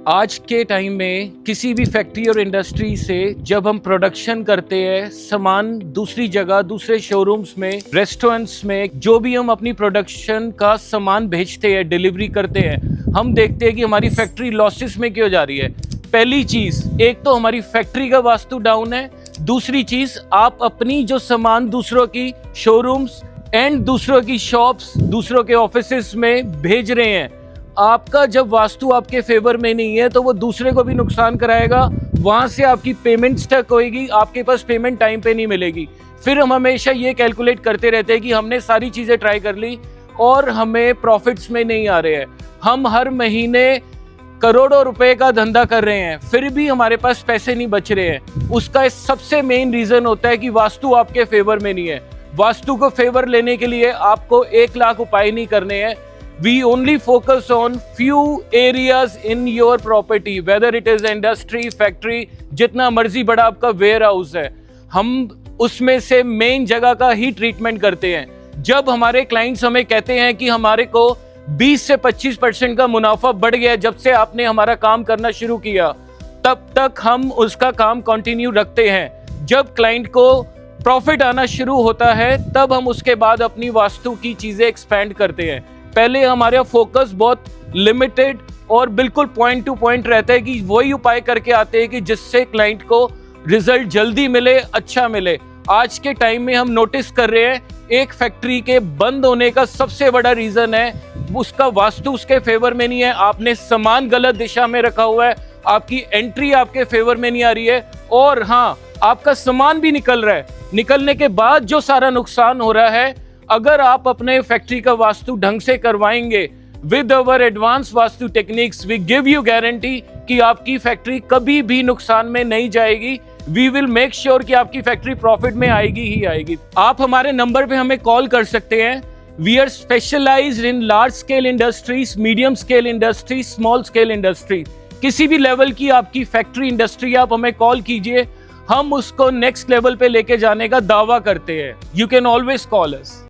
आज के टाइम में किसी भी फैक्ट्री और इंडस्ट्री से जब हम प्रोडक्शन करते हैं सामान दूसरी जगह, दूसरे शोरूम्स में, रेस्टोरेंट्स में, जो भी हम अपनी प्रोडक्शन का सामान भेजते हैं, डिलीवरी करते हैं, हम देखते हैं कि हमारी फैक्ट्री लॉसेस में क्यों जा रही है। पहली चीज, एक तो हमारी फैक्ट्री का वास्तु डाउन है। दूसरी चीज, आप अपनी जो सामान दूसरों की शोरूम्स एंड दूसरों की शॉप्स, दूसरों के ऑफिसेस में भेज रहे हैं। आपका जब वास्तु आपके फेवर में नहीं है तो वो दूसरे को भी नुकसान कराएगा। वहां से आपकी पेमेंट स्टक होएगी, आपके पास पेमेंट टाइम पे नहीं मिलेगी। फिर हम हमेशा ये कैलकुलेट करते रहते हैं कि हमने सारी चीजें ट्राई कर ली और हमें प्रॉफिट्स में नहीं आ रहे हैं। हम हर महीने करोड़ों रुपए का धंधा कर रहे हैं, फिर भी हमारे पास पैसे नहीं बच रहे हैं। उसका सबसे मेन रीजन होता है कि वास्तु आपके फेवर में नहीं है। वास्तु को फेवर लेने के लिए आपको 1 लाख उपाय नहीं करने हैं। We only focus on few areas in your property, whether it is industry, factory, जितना मर्जी बड़ा आपका वेयर हाउस है, हम उसमें से मेन जगह का ही ट्रीटमेंट करते हैं। जब हमारे क्लाइंट्स हमें कहते हैं कि हमारे को 20 से 25% का मुनाफा बढ़ गया जब से आपने हमारा काम करना शुरू किया, तब तक हम उसका काम कंटिन्यू रखते हैं। जब क्लाइंट को प्रॉफिट आना शुरू होता है तब हम उसके बाद अपनी वास्तु की चीजें एक्सपेंड करते हैं। पहले हमारा फोकस बहुत लिमिटेड और बिल्कुल पॉइंट टू पॉइंट रहता है कि वही उपाय करके आते हैं कि जिससे क्लाइंट को रिजल्ट जल्दी मिले, अच्छा मिले। आज के टाइम में हम नोटिस कर रहे हैं एक फैक्ट्री के बंद होने का सबसे बड़ा रीजन है उसका वास्तु उसके फेवर में नहीं है। आपने सामान गलत दिशा में रखा हुआ है, आपकी एंट्री आपके फेवर में नहीं आ रही है, और हाँ, आपका सामान भी निकल रहा है। निकलने के बाद जो सारा नुकसान हो रहा है, अगर आप अपने फैक्ट्री का वास्तु ढंग से करवाएंगे with our advance vastu techniques, we give you guarantee कि आपकी फैक्ट्री कभी भी नुकसान में नहीं जाएगी। वी विल मेक श्योर कि आपकी फैक्ट्री प्रॉफिट में आएगी ही आएगी। आप हमारे नंबर पे हमें कॉल कर सकते हैं। We are specialized in large scale industries, medium scale industry, small scale industry. किसी भी लेवल की आपकी फैक्ट्री इंडस्ट्री, आप हमें कॉल कीजिए, हम उसको नेक्स्ट लेवल पे लेके जाने का दावा करते हैं। You can always call us.